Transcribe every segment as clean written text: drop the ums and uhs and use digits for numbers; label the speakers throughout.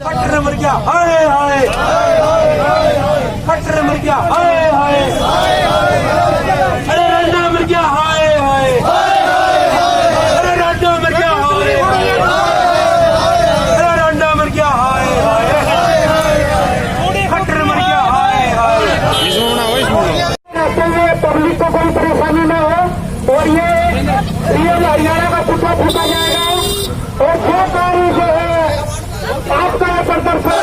Speaker 1: खट्टर मर गया हाय हाय, खट्टर मर गया हाय हाय, अरे रंडा मर गया हाय हाय, अरे रंडा मर गया हाय हाय, अरे रंडा मर गया हाय हाय, खट्टर मर गया हाय हाय। पब्लिक को कोई परेशानी न हो और ये रियल हरियाणा का पुतला फूटा जाएगा और जो कार्य जो है आपका प्रदर्शन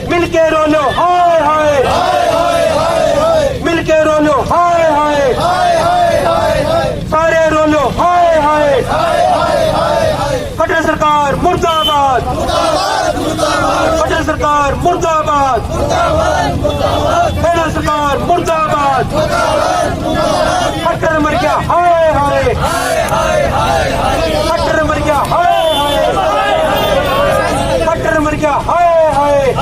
Speaker 1: मिलके रोलो हाय हाय, मिलके रोलो हाय हाय, सारे रोलो हाय हाय, खट्टर सरकार मुर्दाबाद, खट्टर सरकार मुर्दाबाद, खट्टर सरकार मुर्दाबाद, खट्टर मर गया हाय हाय, खट्टर मर गया हाय हाय, खट्टर मर गया हाय हाय,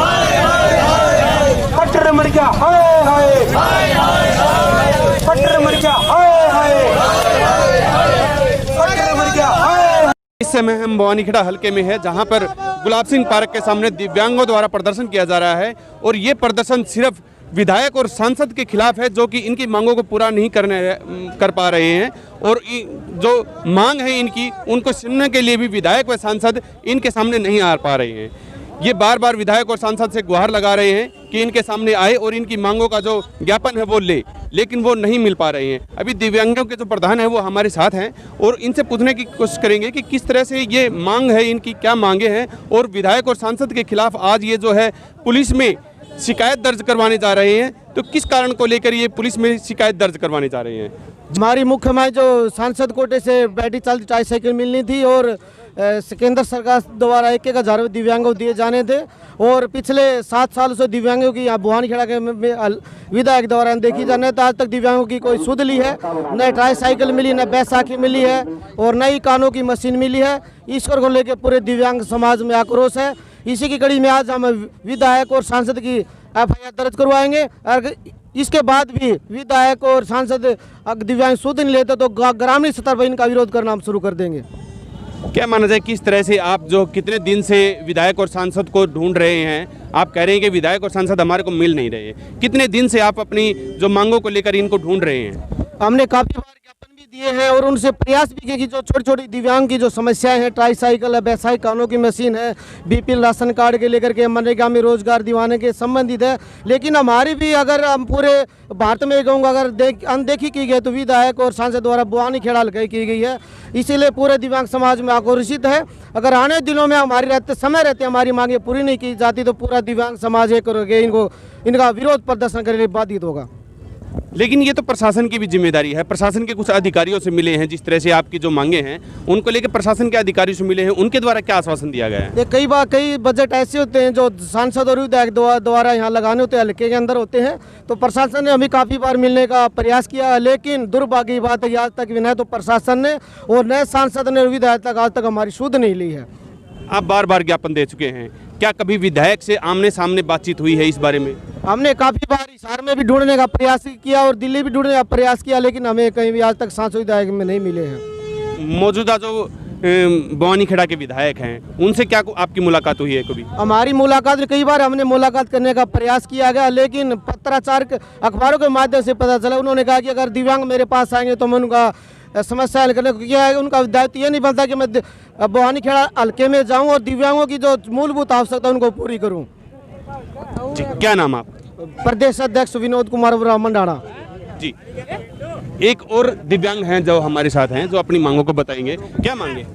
Speaker 1: खट्टर मर गया हाय हाय, खट्टर मर गया हाय हाय, खट्टर मर गया हाय।
Speaker 2: इस समय हम भवानीखेड़ा हल्के में है जहां पर गुलाब सिंह पार्क के सामने दिव्यांगों द्वारा प्रदर्शन किया जा रहा है और ये प्रदर्शन सिर्फ विधायक और सांसद के खिलाफ है जो कि इनकी मांगों को पूरा नहीं कर पा रहे हैं और जो मांग है इनकी उनको सुनने के लिए भी विधायक व सांसद इनके सामने नहीं आ पा रहे हैं। ये बार बार विधायक और सांसद से गुहार लगा रहे हैं कि इनके सामने आए और इनकी मांगों का जो ज्ञापन है वो ले, लेकिन वो नहीं मिल पा रहे हैं। अभी दिव्यांगों के जो प्रधान हैं वो हमारे साथ हैं और इनसे पूछने की कोशिश करेंगे कि किस तरह से ये मांग है, इनकी क्या मांगे हैं और विधायक और सांसद के खिलाफ आज ये जो है पुलिस में शिकायत दर्ज करवाने जा रहे हैं, तो किस कारण को लेकर ये पुलिस में शिकायत दर्ज करवाने जा रहे हैं।
Speaker 3: हमारी मुख्य मांग जो सांसद कोटे से बैटरी चालित ट्राईसाइकिल मिलनी थी और केंद्र सरकार द्वारा 1,000 दिव्यांगों दिए जाने थे और पिछले 7 साल से दिव्यांगों की यहाँ भवानीखेड़ा के विधायक द्वारा देखी जाने तो आज तक दिव्यांगों की कोई सुध ली है, न ट्राईसाइकिल मिली, न बैसाखी मिली है और नई कानों की मशीन मिली है। ईश्वर को लेकर पूरे दिव्यांग समाज में आक्रोश है। इसी की कड़ी में आज हम विधायक और सांसद की FIR दर्ज करवाएंगे। इसके बाद भी विधायक और सांसद दिव्यांग सुध नहीं लेते तो ग्रामीण स्तर पर इनका विरोध करना हम शुरू कर देंगे।
Speaker 2: क्या माना जाए किस तरह से आप जो कितने दिन से विधायक और सांसद को ढूंढ रहे हैं, आप कह रहे हैं कि विधायक और सांसद हमारे को मिल नहीं रहे, कितने दिन से आप अपनी जो मांगों को लेकर इनको ढूंढ रहे हैं?
Speaker 3: हमने काफी बार ज्ञापन भी दिए हैं और उनसे प्रयास भी किए कि जो छोटी छोटी दिव्यांग की जो समस्याएं हैं, ट्राईसाइकिल है, वैसाखिक कानों की मशीन है, BPL राशन कार्ड के लेकर के मनरेगा में रोजगार दिवाने के संबंधित है, लेकिन हमारी भी अगर हम पूरे भारत में कहूँगा अगर अनदेखी की गई तो विधायक और सांसद द्वारा भवानीखेड़ा हल्के की गई है। इसीलिए पूरे दिव्यांग समाज में आक्रोशित है। अगर आने दिनों में हमारी समय रहते हमारी मांगे पूरी नहीं की जाती तो पूरा दिव्यांग समाज एक इनका विरोध प्रदर्शन करने बाधित होगा।
Speaker 2: लेकिन ये तो प्रशासन की भी जिम्मेदारी है। प्रशासन के कुछ अधिकारियों से मिले हैं, जिस तरह से आपकी जो मांगे हैं उनको लेकर प्रशासन के अधिकारियों से मिले हैं, उनके द्वारा क्या आश्वासन दिया गया है?
Speaker 3: कई बजट ऐसे होते हैं जो सांसद और विधायक द्वारा यहाँ लगाने होते हैं, हल्के के अंदर होते हैं, तो प्रशासन ने हमें काफ़ी बार मिलने का प्रयास किया, लेकिन दुर्भाग्य की बात है आज तक भी न तो प्रशासन ने और न सांसद ने और विधायक तक आज तक हमारी सुध नहीं ली है।
Speaker 2: आप बार बार ज्ञापन दे चुके हैं, क्या कभी विधायक से आमने सामने बातचीत हुई है इस बारे में?
Speaker 3: हमने काफ़ी बार हिसार में भी ढूंढने का प्रयास किया और दिल्ली भी ढूंढने का प्रयास किया, लेकिन हमें कहीं भी आज तक सांसद विधायक में नहीं मिले हैं।
Speaker 2: मौजूदा जो भवानी खेड़ा के विधायक हैं उनसे क्या आपकी मुलाकात हुई है कभी?
Speaker 3: हमारी मुलाकात, कई बार हमने मुलाकात करने का प्रयास किया गया, लेकिन पत्राचार अखबारों के माध्यम से पता चला, उन्होंने कहा कि अगर दिव्यांग मेरे पास आएंगे तो मैं उनका समस्या हल करने को किया है। उनका दायित्व ये नहीं बनता कि मैं भवानी खेड़ा हल्के में जाऊं और दिव्यांगों की जो मूलभूत आवश्यकता उनको पूरी करूं।
Speaker 2: जी, क्या नाम आप?
Speaker 3: प्रदेश अध्यक्ष विनोद कुमार मंडाणा
Speaker 2: जी। एक और दिव्यांग हैं जो हमारे साथ हैं, जो अपनी मांगों को बताएंगे। क्या मांगे?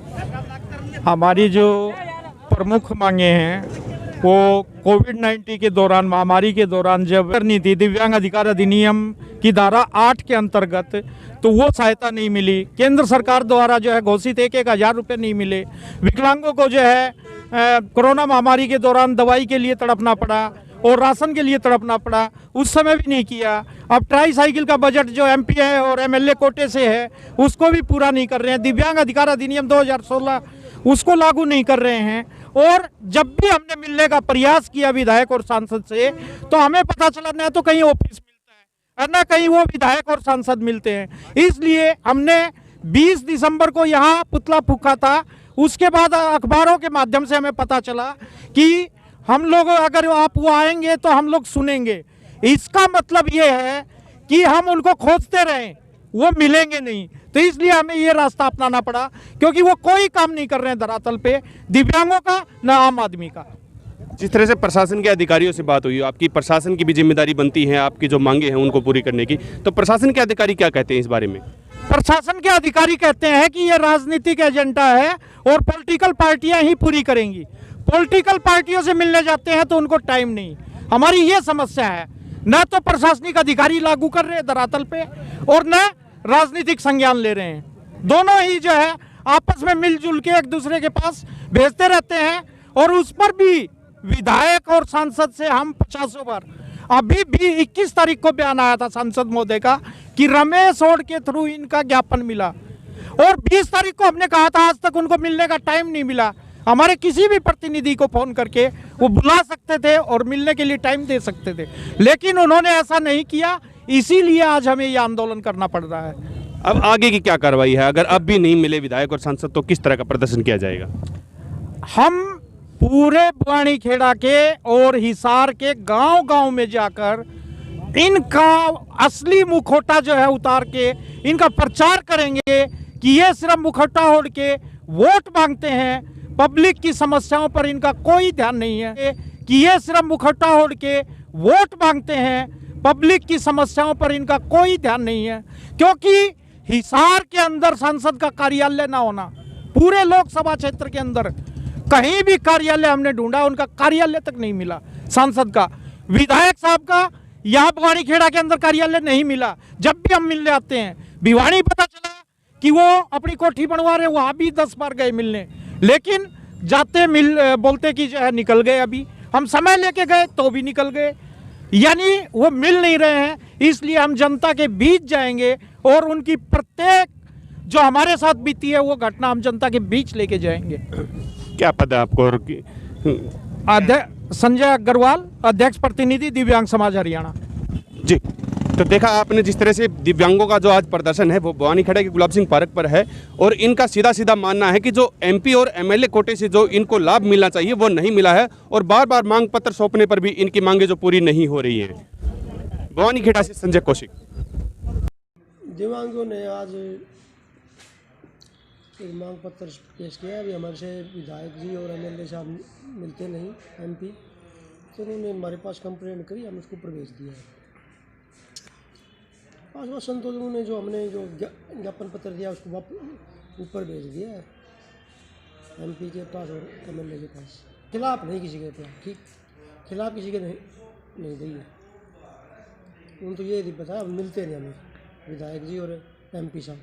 Speaker 4: हमारी जो प्रमुख मांगे हैं वो कोविड-19 के दौरान, महामारी के दौरान जब करनी थी दिव्यांग अधिकार अधिनियम की धारा 8 के अंतर्गत, तो वो सहायता नहीं मिली। केंद्र सरकार द्वारा जो है घोषित 1,000 रुपये नहीं मिले। विकलांगों को जो है कोरोना महामारी के दौरान दवाई के लिए तड़पना पड़ा और राशन के लिए तड़पना पड़ा, उस समय भी नहीं किया। अब ट्राई साइकिल का बजट जो एमपी है और एमएलए कोटे से है उसको भी पूरा नहीं कर रहे हैं। दिव्यांग अधिकार अधिनियम 2016 उसको लागू नहीं कर रहे हैं। और जब भी हमने मिलने का प्रयास किया विधायक और सांसद से, तो हमें पता चला न तो कहीं ऑफिस मिलता है और न कहीं वो विधायक और सांसद मिलते हैं। इसलिए हमने 20 दिसंबर को यहाँ पुतला फूका था। उसके बाद अखबारों के माध्यम से हमें पता चला कि हम लोग, अगर आप वो आएंगे तो हम लोग सुनेंगे। इसका मतलब ये है कि हम उनको खोजते रहें, वो मिलेंगे नहीं। तो इसलिए हमें ये रास्ता अपनाना पड़ा, क्योंकि वो कोई काम नहीं कर रहे हैं धरातल पे, दिव्यांगों का न आम आदमी का।
Speaker 2: जिस तरह से प्रशासन के अधिकारियों से बात हुई, आपकी प्रशासन की भी जिम्मेदारी बनती है आपकी जो मांगे हैं उनको पूरी करने की, तो प्रशासन के अधिकारी क्या कहते हैं इस बारे में?
Speaker 4: प्रशासन के अधिकारी कहते हैं कि ये राजनीतिक एजेंडा है और पॉलिटिकल पार्टियां ही पूरी करेंगी। पॉलिटिकल पार्टियों से मिलने जाते हैं तो उनको टाइम नहीं। हमारी ये समस्या है, न तो प्रशासनिक अधिकारी लागू कर रहे हैं धरातल पे और न राजनीतिक संज्ञान ले रहे हैं। दोनों ही जो है आपस में मिलजुल के एक दूसरे के पास भेजते रहते हैं। और उस पर भी विधायक और सांसद से हम 50 बार, अभी भी 21 तारीख को बयान आया था सांसद महोदय का कि रमेश ओड के थ्रू इनका ज्ञापन मिला, और 20 तारीख को हमने कहा था, आज तक उनको मिलने का टाइम नहीं मिला। हमारे किसी भी प्रतिनिधि को फोन करके वो बुला सकते थे और मिलने के लिए टाइम दे सकते थे, लेकिन उन्होंने ऐसा नहीं किया। इसीलिए आज हमें ये आंदोलन करना पड़ रहा है।
Speaker 2: अब आगे की क्या कार्रवाई है? अगर अब भी नहीं मिले विधायक और सांसद तो किस तरह का प्रदर्शन किया जाएगा?
Speaker 4: हम पूरे भवानी खेड़ा के और हिसार के गांव-गांव में जाकर इनका असली मुखौटा जो है उतार के इनका प्रचार करेंगे कि ये सिर्फ मुखौटा ओढ़ के वोट मांगते हैं, पब्लिक की समस्याओं पर इनका कोई ध्यान नहीं है, कि ये सिर्फ मुखौटा ओढ़ के वोट मांगते हैं, पब्लिक की समस्याओं पर इनका कोई ध्यान नहीं है। क्योंकि हिसार के अंदर सांसद का कार्यालय ना होना, पूरे लोकसभा क्षेत्र के अंदर कहीं भी कार्यालय हमने ढूंढा, उनका कार्यालय तक नहीं मिला। सांसद का, विधायक साहब का यहाँ भवानी खेड़ा के अंदर कार्यालय नहीं मिला। जब भी हम मिलने आते हैं, भिवानी पता चला कि वो अपनी कोठी बनवा रहे, वहाँ भी 10 बार गए मिलने, लेकिन जाते बोलते कि जो है निकल गए। अभी हम समय लेके गए तो भी निकल गए, यानी वो मिल नहीं रहे हैं। इसलिए हम जनता के बीच जाएंगे और उनकी प्रत्येक जो हमारे साथ बीती है वो घटना हम जनता के बीच लेके जाएंगे।
Speaker 2: क्या पता है आपको? और
Speaker 4: संजय अग्रवाल, अध्यक्ष प्रतिनिधि दिव्यांग समाज हरियाणा।
Speaker 2: जी, तो देखा आपने जिस तरह से दिव्यांगों का जो आज प्रदर्शन है वो भवानी खेड़ा के गुलाब सिंह पार्क पर है, और इनका सीधा सीधा मानना है कि जो एमपी और एमएलए कोटे से जो इनको लाभ मिलना चाहिए वो नहीं मिला है, और बार बार मांग पत्र सौंपने पर भी इनकी मांगे जो पूरी नहीं हो रही हैं। भवानी खेड़ा से संजय कौशिक।
Speaker 5: दिव्यांगों ने आज एक मांग पत्र पेश किया। अभी हमारे से विधायक जी और एमएलए साहब मिलते नहीं, एमपी, तो उन्होंने हमारे पास कंप्लेंट करी, हम उसको प्रवेश दिया है। आश्वासन तो उन्होंने जो हमने जो ज्ञापन पत्र दिया उसको वापस ऊपर भेज दिया है एमपी के पास और एमएलए के पास। खिलाफ नहीं किसी के पास, ठीक, खिलाफ किसी के नहीं दी है। उन तो ये नहीं पता, अब मिलते नहीं हमें विधायक जी और एमपी साहब।